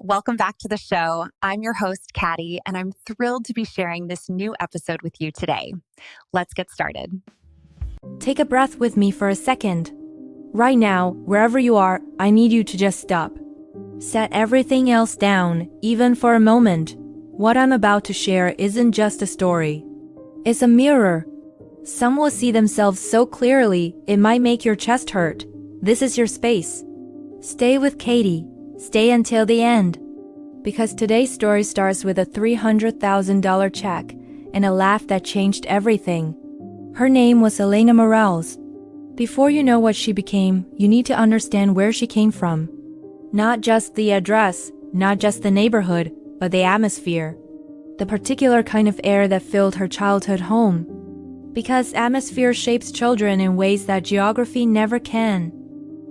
Welcome back to the show. I'm your host, Caddy, and I'm thrilled to be sharing this new episode with you today. Let's get started. Take a breath with me for a second. Right now, wherever you are, I need you to just stop. Set everything else down, even for a moment. What I'm about to share isn't just a story. It's a mirror. Some will see themselves so clearly, it might make your chest hurt. This is your space. Stay with Katie. Stay until the end. Because today's story starts with a $300,000 check and a laugh that changed everything. Her name was Elena Morales. Before you know what she became, you need to understand where she came from. Not just the address, not just the neighborhood, but the atmosphere. The particular kind of air that filled her childhood home. Because atmosphere shapes children in ways that geography never can.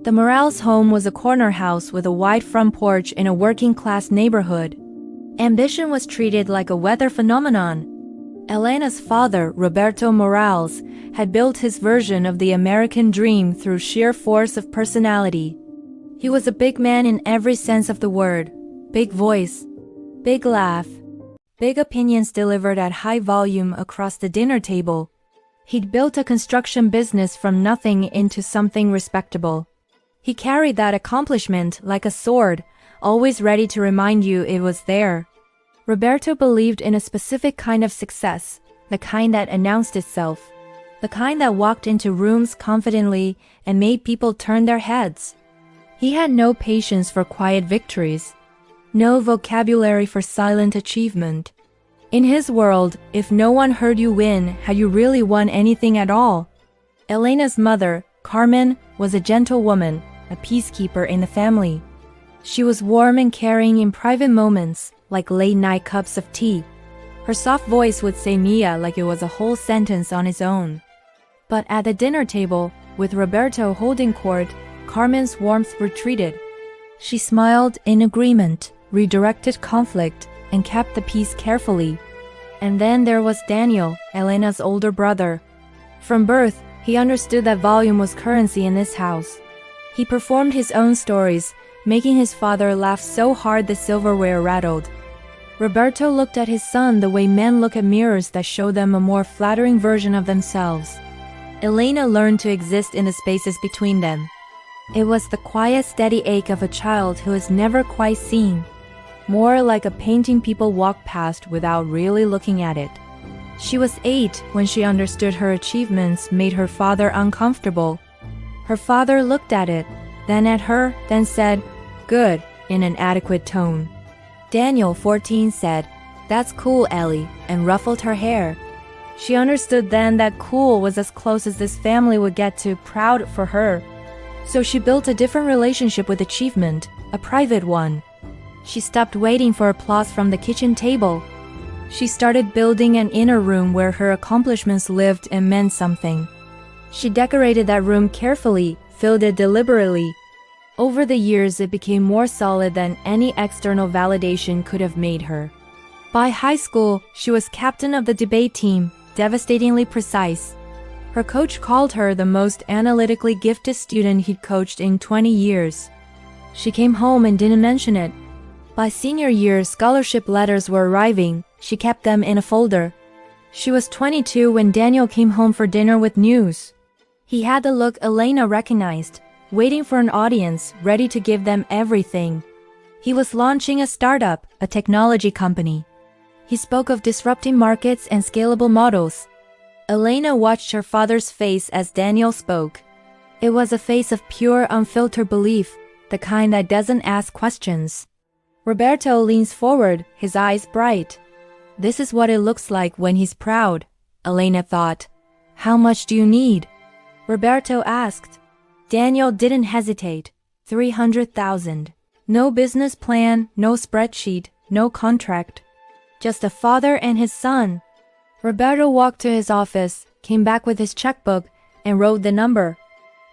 The Morales home was a corner house with a wide front porch in a working-class neighborhood. Ambition was treated like a weather phenomenon. Elena's father, Roberto Morales, had built his version of the American dream through sheer force of personality. He was a big man in every sense of the word. Big voice, big laugh, big opinions delivered at high volume across the dinner table. He'd built a construction business from nothing into something respectable. He carried that accomplishment like a sword, always ready to remind you it was there. Roberto believed in a specific kind of success, the kind that announced itself, the kind that walked into rooms confidently and made people turn their heads. He had no patience for quiet victories, no vocabulary for silent achievement. In his world, if no one heard you win, had you really won anything at all? Elena's mother, Carmen, was a gentle woman, a peacekeeper in the family. She was warm and caring in private moments, like late-night cups of tea. Her soft voice would say Mia like it was a whole sentence on its own. But at the dinner table, with Roberto holding court, Carmen's warmth retreated. She smiled in agreement, redirected conflict, and kept the peace carefully. And then there was Daniel, Elena's older brother. From birth, he understood that volume was currency in this house. He performed his own stories, making his father laugh so hard the silverware rattled. Roberto looked at his son the way men look at mirrors that show them a more flattering version of themselves. Elena learned to exist in the spaces between them. It was the quiet, steady ache of a child who is never quite seen. More like a painting people walk past without really looking at it. She was 8 when she understood her achievements made her father uncomfortable. Her father looked at it, then at her, then said, "Good," in an adequate tone. Daniel, 14, said, "That's cool, Ellie," and ruffled her hair. She understood then that cool was as close as this family would get to proud for her. So she built a different relationship with achievement, a private one. She stopped waiting for applause from the kitchen table. She started building an inner room where her accomplishments lived and meant something. She decorated that room carefully, filled it deliberately. Over the years, it became more solid than any external validation could have made her. By high school, she was captain of the debate team, devastatingly precise. Her coach called her the most analytically gifted student he'd coached in 20 years. She came home and didn't mention it. By senior year, scholarship letters were arriving. She kept them in a folder. She was 22 when Daniel came home for dinner with news. He had the look Elena recognized, waiting for an audience, ready to give them everything. He was launching a startup, a technology company. He spoke of disrupting markets and scalable models. Elena watched her father's face as Daniel spoke. It was a face of pure, unfiltered belief, the kind that doesn't ask questions. Roberto leans forward, his eyes bright. This is what it looks like when he's proud, Elena thought. How much do you need? Roberto asked. Daniel didn't hesitate. 300,000. No business plan, no spreadsheet, no contract. Just a father and his son. Roberto walked to his office, came back with his checkbook, and wrote the number.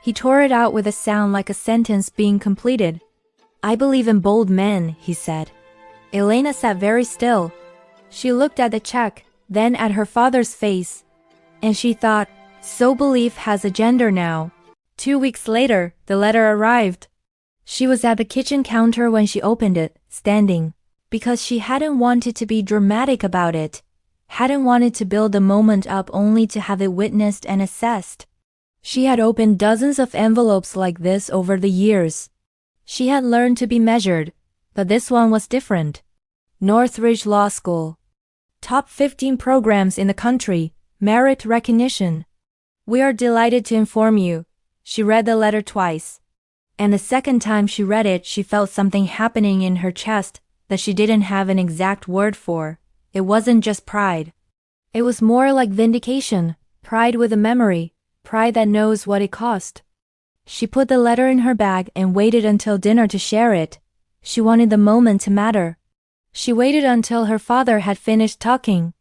He tore it out with a sound like a sentence being completed. I believe in bold men, he said. Elena sat very still. She looked at the check, then at her father's face. And she thought, so belief has a gender now. 2 weeks later, the letter arrived. She was at the kitchen counter when she opened it, standing. Because she hadn't wanted to be dramatic about it, hadn't wanted to build the moment up only to have it witnessed and assessed. She had opened dozens of envelopes like this over the years. She had learned to be measured, but this one was different. Northridge Law School. Top 15 programs in the country, merit recognition. We are delighted to inform you. She read the letter twice. And the second time she read it, she felt something happening in her chest that she didn't have an exact word for. It wasn't just pride. It was more like vindication, pride with a memory, pride that knows what it cost. She put the letter in her bag and waited until dinner to share it. She wanted the moment to matter. She waited until her father had finished talking.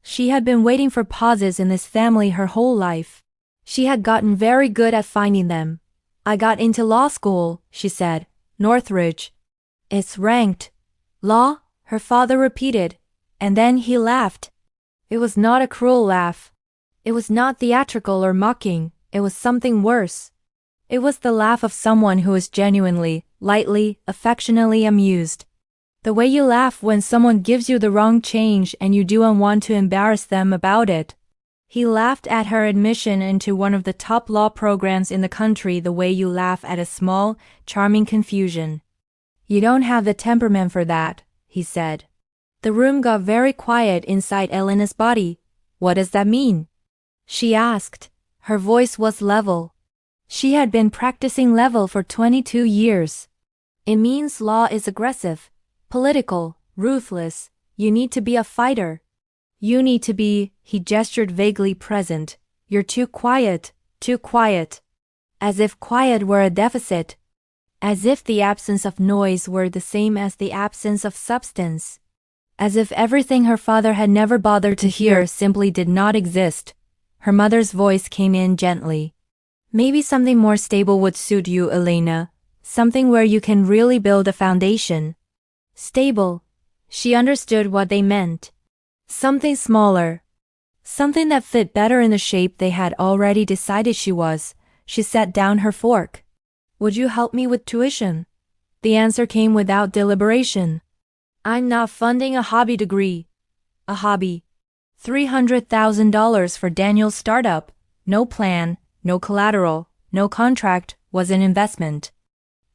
She had been waiting for pauses in this family her whole life. She had gotten very good at finding them. I got into law school, she said. Northridge. It's ranked. Law? Her father repeated. And then he laughed. It was not a cruel laugh. It was not theatrical or mocking. It was something worse. It was the laugh of someone who is genuinely, lightly, affectionately amused. The way you laugh when someone gives you the wrong change and you don't want to embarrass them about it. He laughed at her admission into one of the top law programs in the country the way you laugh at a small, charming confusion. You don't have the temperament for that, he said. The room got very quiet inside Elena's body. What does that mean? She asked. Her voice was level. She had been practicing level for 22 years. It means law is aggressive, political, ruthless. You need to be a fighter. You need to be, he gestured vaguely present. You're too quiet, too quiet. As if quiet were a deficit. As if the absence of noise were the same as the absence of substance. As if everything her father had never bothered to hear simply did not exist. Her mother's voice came in gently. Maybe something more stable would suit you, Elena. Something where you can really build a foundation. Stable. She understood what they meant. Something smaller. Something that fit better in the shape they had already decided she was. She set down her fork. Would you help me with tuition? The answer came without deliberation. I'm not funding a hobby degree. A hobby. $300,000 for Daniel's startup. No plan, no collateral, no contract was an investment.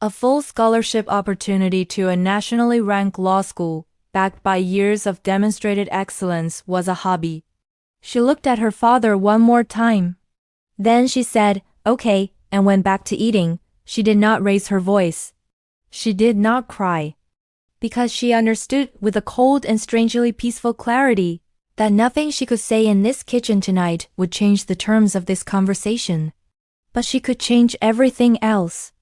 A full scholarship opportunity to a nationally ranked law school, backed by years of demonstrated excellence, was a hobby. She looked at her father one more time. Then she said, okay, and went back to eating. She did not raise her voice. She did not cry. Because she understood with a cold and strangely peaceful clarity that nothing she could say in this kitchen tonight would change the terms of this conversation. But she could change everything else.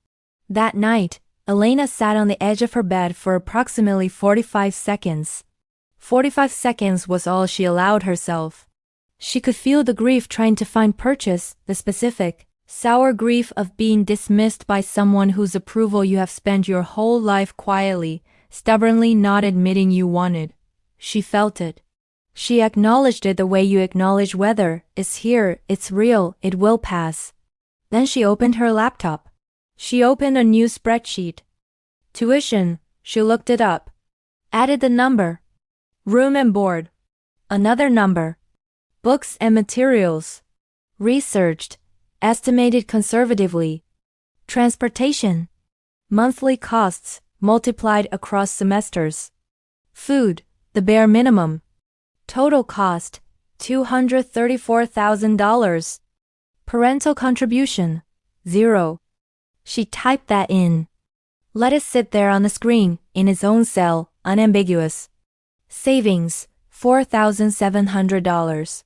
That night, Elena sat on the edge of her bed for approximately 45 seconds. 45 seconds was all she allowed herself. She could feel the grief trying to find purchase, the specific, sour grief of being dismissed by someone whose approval you have spent your whole life quietly, stubbornly not admitting you wanted. She felt it. She acknowledged it the way you acknowledge weather. It's here, it's real, it will pass. Then she opened her laptop. She opened a new spreadsheet. Tuition, she looked it up. Added the number. Room and board. Another number. Books and materials. Researched. Estimated conservatively. Transportation. Monthly costs, multiplied across semesters. Food, the bare minimum. Total cost, $234,000. Parental contribution, 0. She typed that in. Let it sit there on the screen, in its own cell, unambiguous. Savings, $4,700.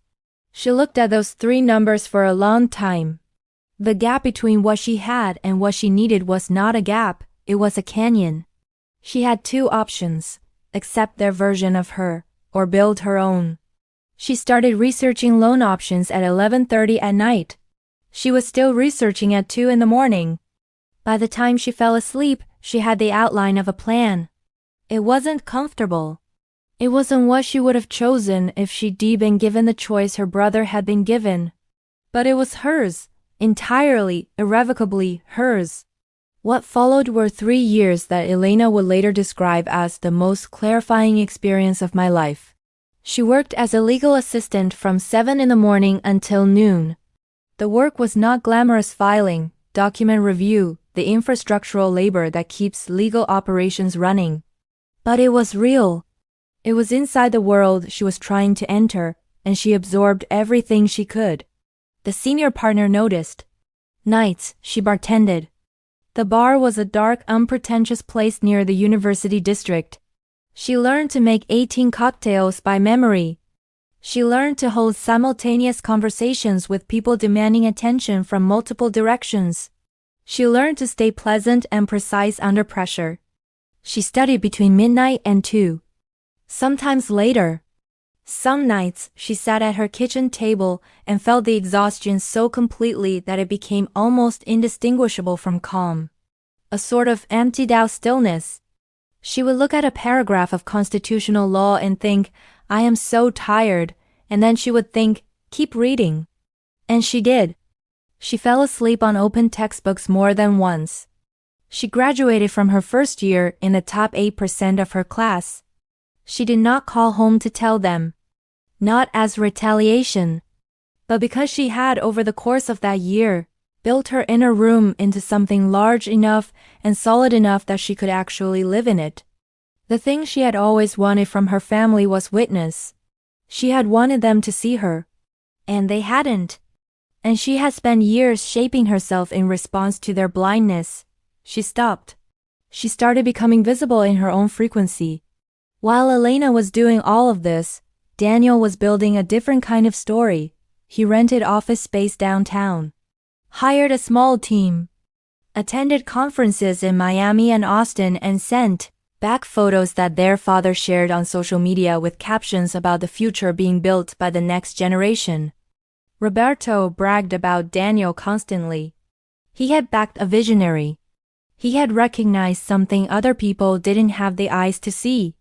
She looked at those three numbers for a long time. The gap between what she had and what she needed was not a gap, it was a canyon. She had two options: accept their version of her, or build her own. She started researching loan options at 11:30 at night. She was still researching at 2 in the morning. By the time she fell asleep, she had the outline of a plan. It wasn't comfortable. It wasn't what she would have chosen if she'd been given the choice her brother had been given. But it was hers, entirely, irrevocably hers. What followed were 3 years that Elena would later describe as the most clarifying experience of my life. She worked as a legal assistant from 7 in the morning until noon. The work was not glamorous filing, document review, the infrastructural labor that keeps legal operations running. But it was real. It was inside the world she was trying to enter, and she absorbed everything she could. The senior partner noticed. Nights, she bartended. The bar was a dark, unpretentious place near the university district. She learned to make 18 cocktails by memory. She learned to hold simultaneous conversations with people demanding attention from multiple directions. She learned to stay pleasant and precise under pressure. She studied between midnight and 2. Sometimes later. Some nights, she sat at her kitchen table and felt the exhaustion so completely that it became almost indistinguishable from calm. A sort of emptied-out stillness. She would look at a paragraph of constitutional law and think, I am so tired, and then she would think, keep reading. And she did. She fell asleep on open textbooks more than once. She graduated from her first year in the top 8% of her class. She did not call home to tell them. Not as retaliation, but because she had, over the course of that year, built her inner room into something large enough and solid enough that she could actually live in it. The thing she had always wanted from her family was witness. She had wanted them to see her. And they hadn't. And she had spent years shaping herself in response to their blindness. She stopped. She started becoming visible in her own frequency. While Elena was doing all of this, Daniel was building a different kind of story. He rented office space downtown, hired a small team, attended conferences in Miami and Austin, and sent back photos that their father shared on social media with captions about the future being built by the next generation. Roberto bragged about Daniel constantly. He had backed a visionary. He had recognized something other people didn't have the eyes to see.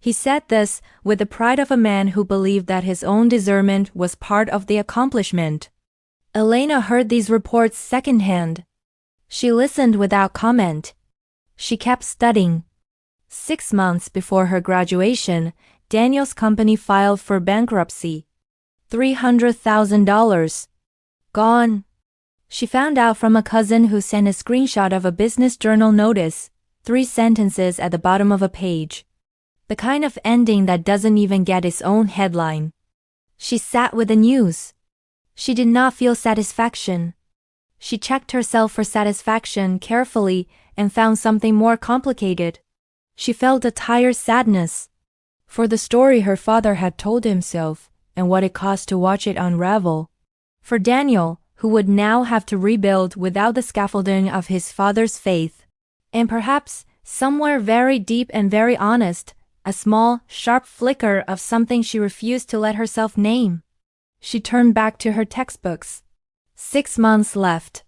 He said this with the pride of a man who believed that his own discernment was part of the accomplishment. Elena heard these reports secondhand. She listened without comment. She kept studying. 6 months before her graduation, Daniel's company filed for bankruptcy. $300,000. Gone. She found out from a cousin who sent a screenshot of a business journal notice, 3 sentences at the bottom of a page. The kind of ending that doesn't even get its own headline. She sat with the news. She did not feel satisfaction. She checked herself for satisfaction carefully and found something more complicated. She felt a tired sadness for the story her father had told himself and what it cost to watch it unravel. For Daniel, who would now have to rebuild without the scaffolding of his father's faith. And perhaps, somewhere very deep and very honest, a small, sharp flicker of something she refused to let herself name. She turned back to her textbooks. 6 months left.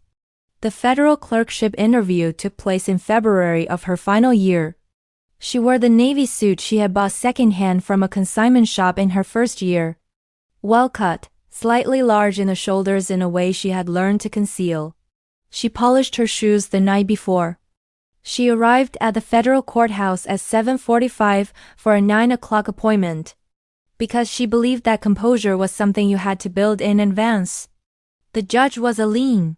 The federal clerkship interview took place in February of her final year. She wore the navy suit she had bought secondhand from a consignment shop in her first year. Well cut, slightly large in the shoulders in a way she had learned to conceal. She polished her shoes the night before. She arrived at the federal courthouse at 7:45 for a 9 o'clock appointment, because she believed that composure was something you had to build in advance. The judge was a lean,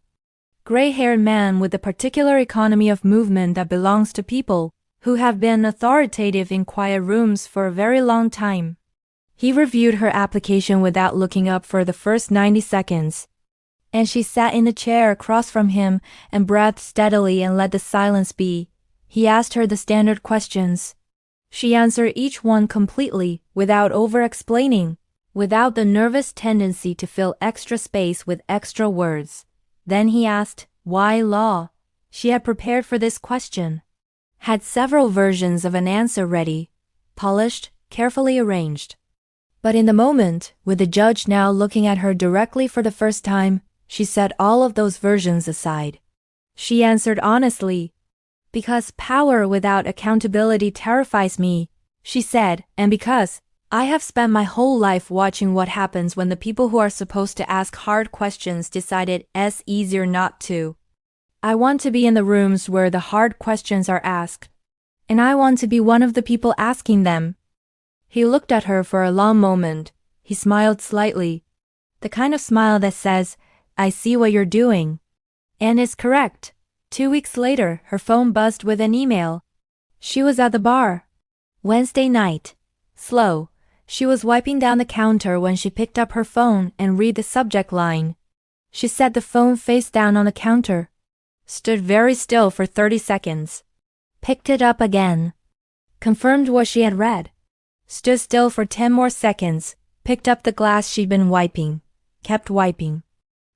gray-haired man with the particular economy of movement that belongs to people who have been authoritative in quiet rooms for a very long time. He reviewed her application without looking up for the first 90 seconds. And she sat in the chair across from him and breathed steadily and let the silence be. He asked her the standard questions. She answered each one completely, without over-explaining, without the nervous tendency to fill extra space with extra words. Then he asked, why law? She had prepared for this question, had several versions of an answer ready, polished, carefully arranged. But in the moment, with the judge now looking at her directly for the first time, she set all of those versions aside. She answered honestly, because power without accountability terrifies me, she said, and because I have spent my whole life watching what happens when the people who are supposed to ask hard questions decided it's easier not to. I want to be in the rooms where the hard questions are asked. And I want to be one of the people asking them. He looked at her for a long moment. He smiled slightly. The kind of smile that says, I see what you're doing. And is correct. 2 weeks later, her phone buzzed with an email. She was at the bar. Wednesday night. Slow. She was wiping down the counter when she picked up her phone and read the subject line. She set the phone face down on the counter. Stood very still for 30 seconds. Picked it up again. Confirmed what she had read. Stood still for 10 more seconds. Picked up the glass she'd been wiping. Kept wiping.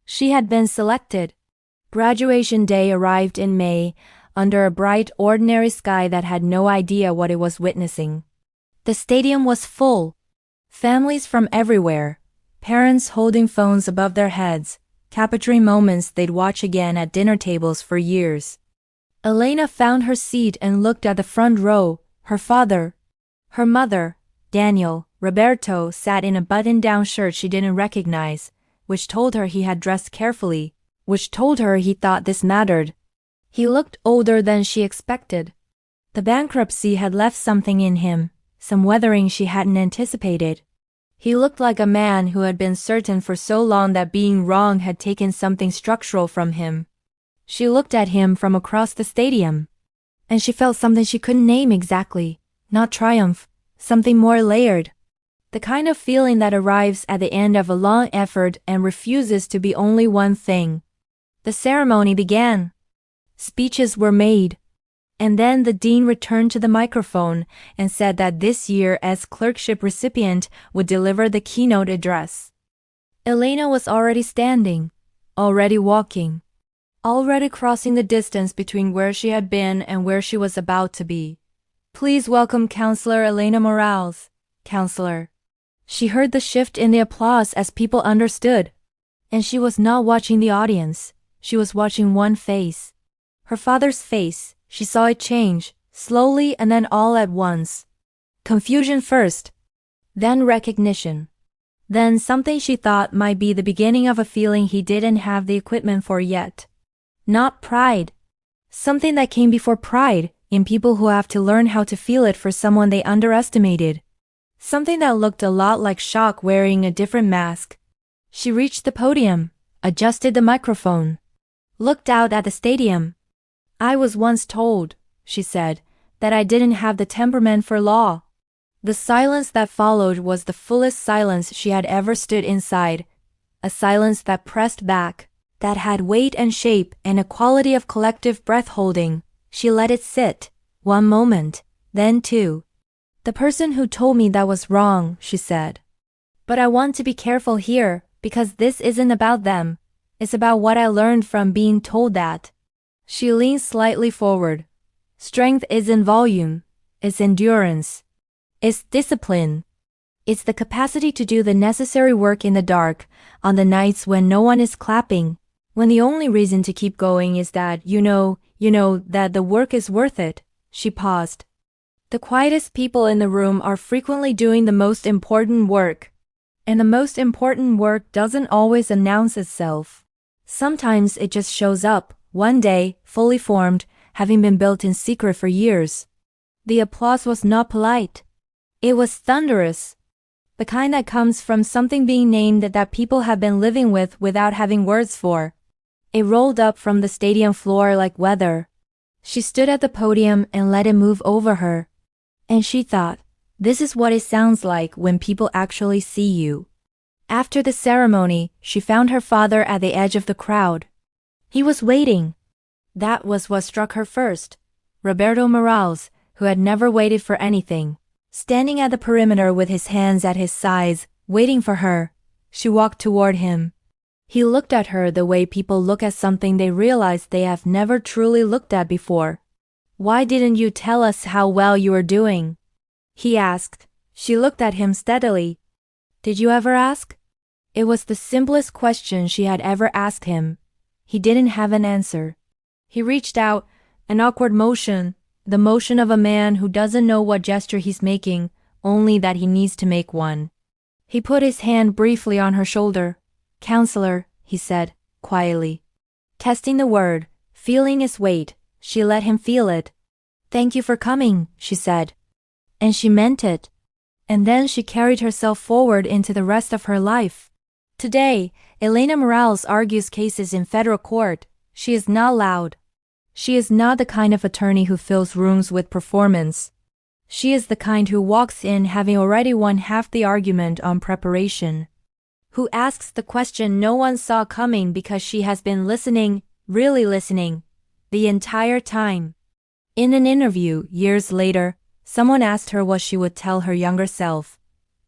She had been selected. Graduation day arrived in May, under a bright, ordinary sky that had no idea what it was witnessing. The stadium was full. Families from everywhere. Parents holding phones above their heads, capturing moments they'd watch again at dinner tables for years. Elena found her seat and looked at the front row. Her father, her mother, Daniel, Roberto sat in a button-down shirt she didn't recognize, which told her he had dressed carefully, which told her he thought this mattered. He looked older than she expected. The bankruptcy had left something in him, some weathering she hadn't anticipated. He looked like a man who had been certain for so long that being wrong had taken something structural from him. She looked at him from across the stadium, and she felt something she couldn't name exactly, not triumph, something more layered. The kind of feeling that arrives at the end of a long effort and refuses to be only one thing. The ceremony began. Speeches were made. And then the dean returned to the microphone and said that this year as clerkship recipient would deliver the keynote address. Elena was already standing, already walking, already crossing the distance between where she had been and where she was about to be. Please welcome Counselor Elena Morales, Counselor. She heard the shift in the applause as people understood. And she was not watching the audience. She was watching one face. Her father's face. She saw it change, slowly and then all at once. Confusion first. Then recognition. Then something she thought might be the beginning of a feeling he didn't have the equipment for yet. Not pride. Something that came before pride, in people who have to learn how to feel it for someone they underestimated. Something that looked a lot like shock wearing a different mask. She reached the podium, adjusted the microphone, looked out at the stadium. I was once told, she said, that I didn't have the temperament for law. The silence that followed was the fullest silence she had ever stood inside, a silence that pressed back, that had weight and shape and a quality of collective breath-holding. She let it sit, one moment, then two. The person who told me that was wrong, she said. But I want to be careful here, because this isn't about them. It's about what I learned from being told that. She leaned slightly forward. Strength isn't volume. It's endurance. It's discipline. It's the capacity to do the necessary work in the dark, on the nights when no one is clapping, when the only reason to keep going is that you know that the work is worth it. She paused. The quietest people in the room are frequently doing the most important work. And the most important work doesn't always announce itself. Sometimes it just shows up, one day, fully formed, having been built in secret for years. The applause was not polite. It was thunderous. The kind that comes from something being named that people have been living with without having words for. It rolled up from the stadium floor like weather. She stood at the podium and let it move over her. And she thought, this is what it sounds like when people actually see you. After the ceremony, she found her father at the edge of the crowd. He was waiting. That was what struck her first. Roberto Morales, who had never waited for anything, standing at the perimeter with his hands at his sides, waiting for her. She walked toward him. He looked at her the way people look at something they realize they have never truly looked at before. Why didn't you tell us how well you were doing? He asked. She looked at him steadily. Did you ever ask? It was the simplest question she had ever asked him. He didn't have an answer. He reached out, an awkward motion, the motion of a man who doesn't know what gesture he's making, only that he needs to make one. He put his hand briefly on her shoulder. Counselor, he said, quietly. Testing the word, Feeling his weight, she let him feel it. "Thank you for coming," she said. And she meant it. And then she carried herself forward into the rest of her life. Today, Elena Morales argues cases in federal court. She is not loud. She is not the kind of attorney who fills rooms with performance. She is the kind who walks in having already won half the argument on preparation. Who asks the question no one saw coming because she has been listening, really listening, the entire time. In an interview years later, someone asked her what she would tell her younger self.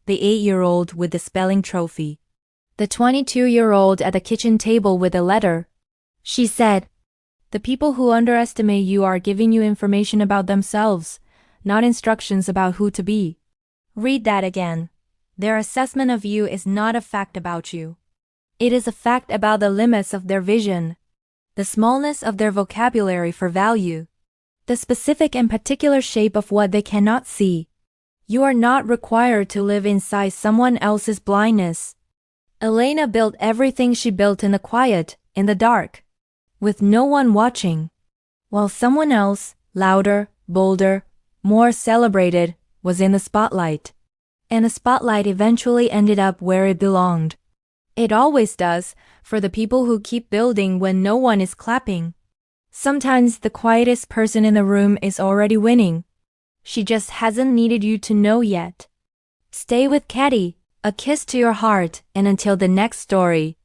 The 8-year-old with the spelling trophy. The 22-year-old at the kitchen table with a letter. She said, "The people who underestimate you are giving you information about themselves, not instructions about who to be." Read that again. Their assessment of you is not a fact about you. It is a fact about the limits of their vision, the smallness of their vocabulary for value, the specific and particular shape of what they cannot see. You are not required to live inside someone else's blindness. Elena built everything she built in the quiet, in the dark, with no one watching, while someone else, louder, bolder, more celebrated, was in the spotlight. And the spotlight eventually ended up where it belonged. It always does, for the people who keep building when no one is clapping. Sometimes the quietest person in the room is already winning. She just hasn't needed you to know yet. Stay with Katie, a kiss to your heart, and until the next story.